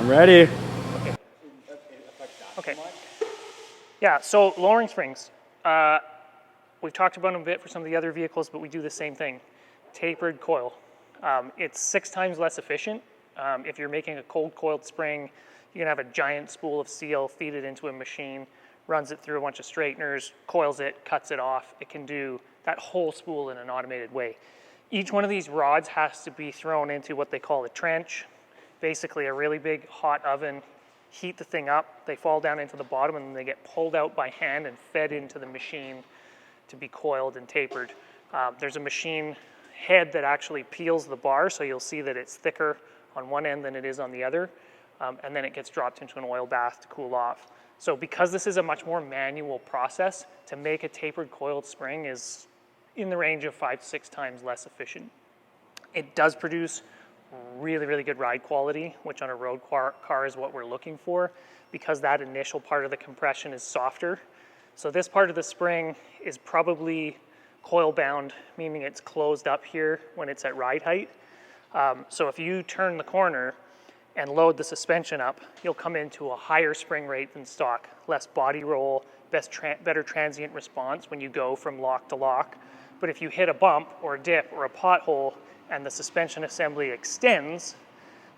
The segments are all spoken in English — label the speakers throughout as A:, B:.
A: I'm ready.
B: Okay. Okay. Yeah, so lowering springs. We've talked about them a bit for some of the other vehicles, but we do the same thing. Tapered coil. It's 6 times less efficient. If you're making a cold coiled spring, you can have a giant spool of steel, feed it into a machine, runs it through a bunch of straighteners, coils it, cuts it off. It can do that whole spool in an automated way. Each one of these rods has to be thrown into what they call a trench, basically a really big hot oven. Heat the thing up, they fall down into the bottom, and then they get pulled out by hand and fed into the machine to be coiled and tapered. There's a machine head that actually peels the bar, so you'll see that it's thicker on one end than it is on the other, and then it gets dropped into an oil bath to cool off. So because this is a much more manual process, to make a tapered coiled spring is in the range of 5 to 6 times less efficient. It does produce really, really good ride quality, which on a road car is what we're looking for, because that initial part of the compression is softer. So this part of the spring is probably coil bound, meaning it's closed up here when it's at ride height. So if you turn the corner and load the suspension up, you'll come into a higher spring rate than stock, less body roll, better transient response when you go from lock to lock. But if you hit a bump or a dip or a pothole and the suspension assembly extends,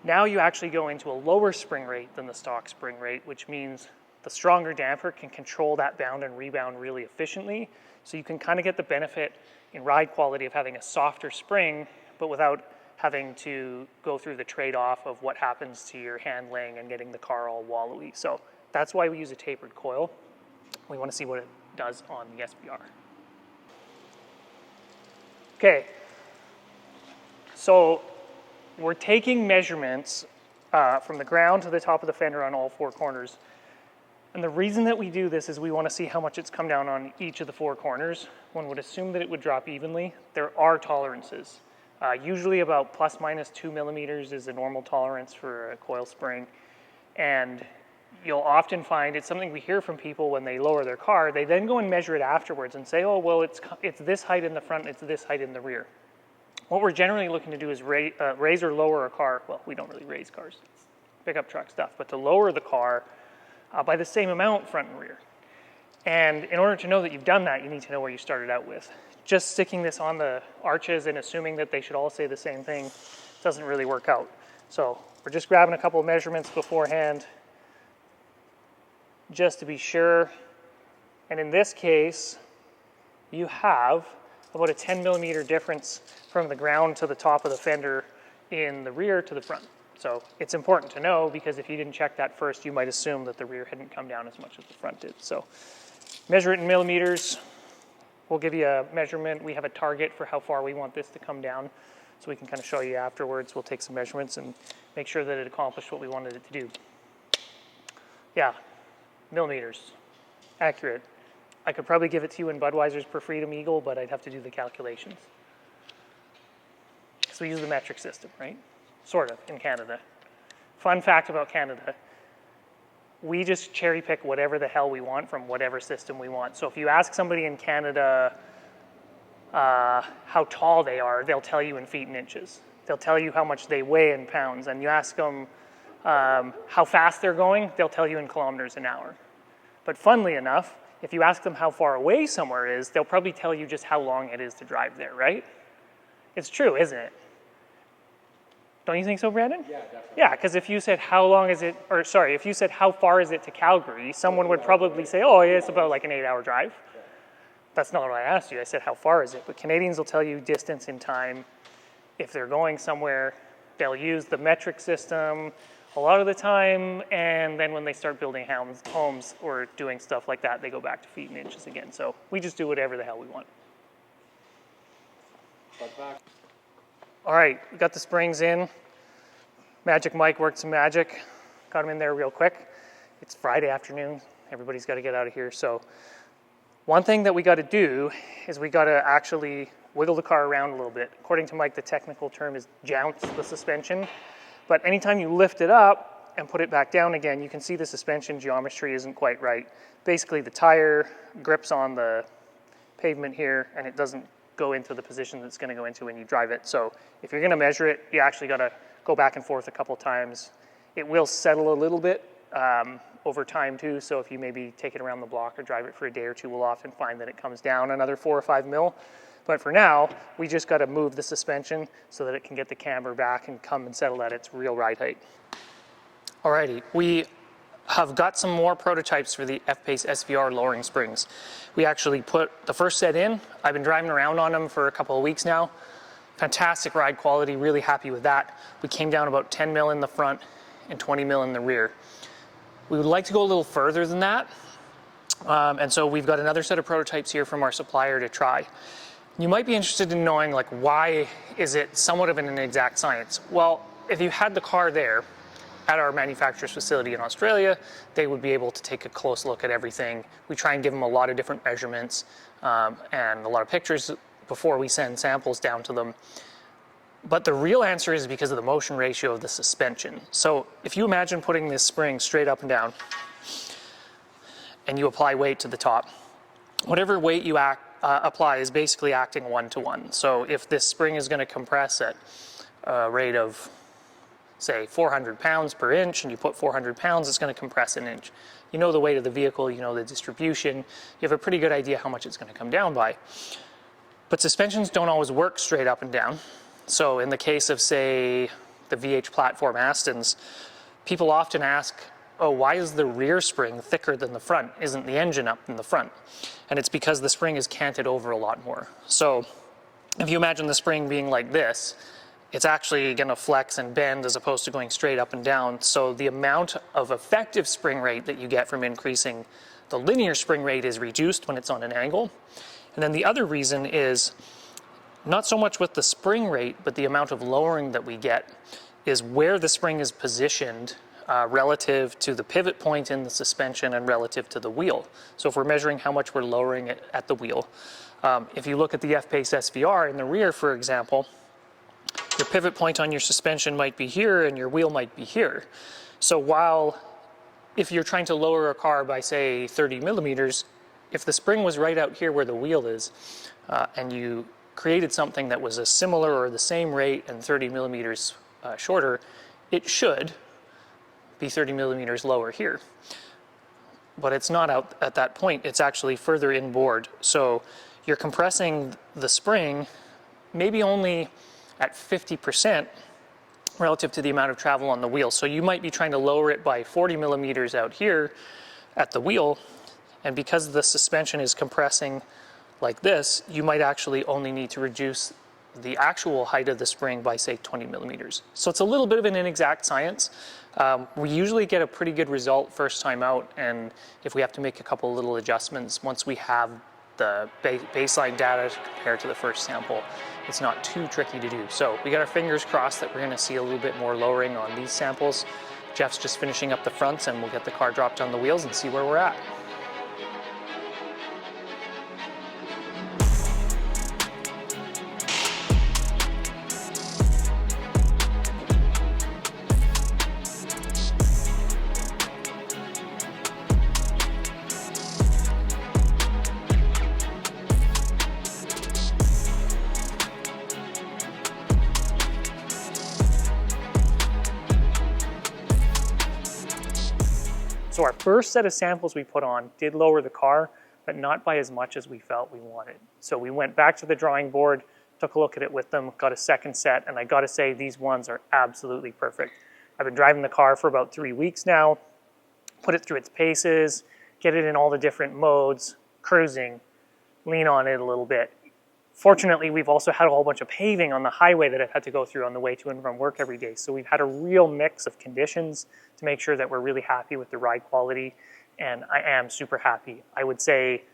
B: now you actually go into a lower spring rate than the stock spring rate, which means the stronger damper can control that bound and rebound really efficiently. So you can kind of get the benefit in ride quality of having a softer spring, but without having to go through the trade-off of what happens to your handling and getting the car all wallowy. So that's why we use a tapered coil. We want to see what it does on the SVR. Okay, so we're taking measurements from the ground to the top of the fender on all 4 corners. And the reason that we do this is we want to see how much it's come down on each of the 4 corners. One would assume that it would drop evenly. There are tolerances. Usually about plus minus 2 millimeters is the normal tolerance for a coil spring. And you'll often find, it's something we hear from people when they lower their car, they then go and measure it afterwards and say, oh, well, it's this height in the front, it's this height in the rear. What we're generally looking to do is raise or lower a car. Well, we don't really raise cars, it's pickup truck stuff, but to lower the car by the same amount front and rear. And in order to know that you've done that, you need to know where you started out with. Just sticking this on the arches and assuming that they should all say the same thing doesn't really work out. So we're just grabbing a couple of measurements beforehand just to be sure. And in this case, you have about a 10 millimeter difference from the ground to the top of the fender in the rear to the front. So it's important to know, because if you didn't check that first, you might assume that the rear hadn't come down as much as the front did. So measure it in millimeters. We'll give you a measurement. We have a target for how far we want this to come down, so we can kind of show you afterwards. We'll take some measurements and make sure that it accomplished what we wanted it to do. Yeah, millimeters, accurate. I could probably give it to you in Budweiser's per Freedom Eagle, but I'd have to do the calculations. So we use the metric system, right? Sort of, in Canada. Fun fact about Canada, we just cherry pick whatever the hell we want from whatever system we want. So if you ask somebody in Canada how tall they are, they'll tell you in feet and inches. They'll tell you how much they weigh in pounds. And you ask them how fast they're going, they'll tell you in kilometers an hour. But funnily enough, if you ask them how far away somewhere is, they'll probably tell you just how long it is to drive there, right? It's true, isn't it? Don't you think so, Brandon?
A: Yeah, definitely.
B: Yeah, because if you said if you said how far is it to Calgary, someone would probably say, oh, yeah, it's about like an 8-hour drive. Yeah. That's not what I asked you. I said, how far is it? But Canadians will tell you distance in time. If they're going somewhere, they'll use the metric system a lot of the time, and then when they start building homes or doing stuff like that, they go back to feet and inches again. So we just do whatever the hell we want. All right, we got the springs in. Magic Mike worked some magic. Got them in there real quick. It's Friday afternoon. Everybody's got to get out of here. So one thing that we got to do is we got to actually wiggle the car around a little bit. According to Mike, the technical term is jounce the suspension. But anytime you lift it up and put it back down again, you can see the suspension geometry isn't quite right. Basically, the tire grips on the pavement here, and it doesn't go into the position that's going to go into when you drive it. So if you're going to measure it, you actually got to go back and forth a couple times It will settle a little bit over time too, so if you maybe take it around the block or drive it for a day or two, we'll often find that it comes down another 4 or 5 mil. But for now, we just got to move the suspension so that it can get the camber back and come and settle at its real ride height. Alrighty, we have got some more prototypes for the F-Pace SVR lowering springs. We actually put the first set in. I've been driving around on them for a couple of weeks now. Fantastic ride quality, really happy with that. We came down about 10 mil in the front and 20 mil in the rear. We would like to go a little further than that. And so we've got another set of prototypes here from our supplier to try. You might be interested in knowing, like, why is it somewhat of an exact science? Well, if you had the car there at our manufacturer's facility in Australia, they would be able to take a close look at everything. We try and give them a lot of different measurements and a lot of pictures before we send samples down to them. But the real answer is because of the motion ratio of the suspension. So if you imagine putting this spring straight up and down and you apply weight to the top, whatever weight you apply is basically acting 1-to-1. So if this spring is going to compress at a rate of, say, 400 pounds per inch, and you put 400 pounds, it's going to compress an inch. You know the weight of the vehicle, you know the distribution, you have a pretty good idea how much it's going to come down by. But suspensions don't always work straight up and down. So in the case of, say, the VH platform Astons, people often ask, oh, why is the rear spring thicker than the front? Isn't the engine up in the front? And it's because the spring is canted over a lot more. So if you imagine the spring being like this, it's actually going to flex and bend as opposed to going straight up and down. So the amount of effective spring rate that you get from increasing the linear spring rate is reduced when it's on an angle. And then the other reason is not so much with the spring rate, but the amount of lowering that we get is where the spring is positioned relative to the pivot point in the suspension and relative to the wheel. So if we're measuring how much we're lowering it at the wheel, if you look at the F-Pace SVR in the rear, for example, your pivot point on your suspension might be here and your wheel might be here. So while if you're trying to lower a car by, say, 30 millimeters, if the spring was right out here where the wheel is, and you created something that was a similar or the same rate and 30 millimeters shorter, it should be 30 millimeters lower here. But it's not out at that point, it's actually further inboard. So you're compressing the spring maybe only at 50% relative to the amount of travel on the wheel. So you might be trying to lower it by 40 millimeters out here at the wheel, and because the suspension is compressing like this, you might actually only need to reduce the actual height of the spring by, say, 20 millimeters. So it's a little bit of an inexact science. We usually get a pretty good result first time out, and if we have to make a couple little adjustments once we have the baseline data to compare to the first sample, it's not too tricky to do. So we got our fingers crossed that we're going to see a little bit more lowering on these samples. Jeff's just finishing up the fronts and we'll get the car dropped on the wheels and see where we're at. So our first set of samples we put on did lower the car, but not by as much as we felt we wanted. So we went back to the drawing board, took a look at it with them, got a second set, and I gotta say these ones are absolutely perfect. I've been driving the car for about 3 weeks now, put it through its paces, get it in all the different modes, cruising, lean on it a little bit. Fortunately, we've also had a whole bunch of paving on the highway that I've had to go through on the way to and from work every day. So we've had a real mix of conditions to make sure that we're really happy with the ride quality, and I am super happy. I would say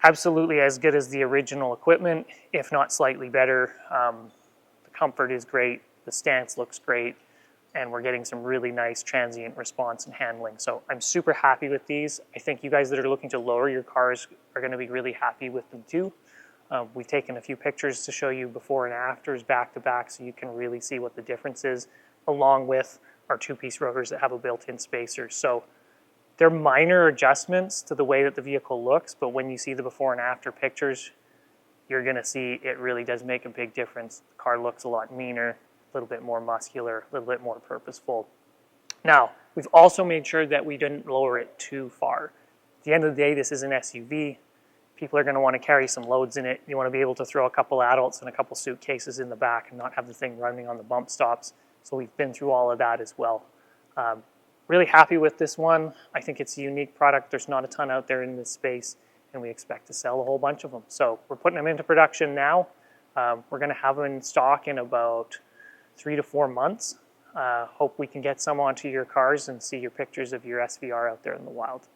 B: absolutely as good as the original equipment, if not slightly better. The comfort is great, the stance looks great, and we're getting some really nice transient response and handling. So I'm super happy with these. I think you guys that are looking to lower your cars are going to be really happy with them too. We've taken a few pictures to show you before and afters back to back so you can really see what the difference is, along with our two-piece rotors that have a built-in spacer. So they're minor adjustments to the way that the vehicle looks, but when you see the before and after pictures, you're going to see it really does make a big difference. The car looks a lot meaner, a little bit more muscular, a little bit more purposeful. Now, we've also made sure that we didn't lower it too far. At the end of the day, this is an SUV. People are going to want to carry some loads in it. You want to be able to throw a couple adults and a couple suitcases in the back and not have the thing running on the bump stops. So we've been through all of that as well. Really happy with this one. I think it's a unique product. There's not a ton out there in this space, and we expect to sell a whole bunch of them. So we're putting them into production now. We're going to have them in stock in about 3 to 4 months. Hope we can get some onto your cars and see your pictures of your SVR out there in the wild.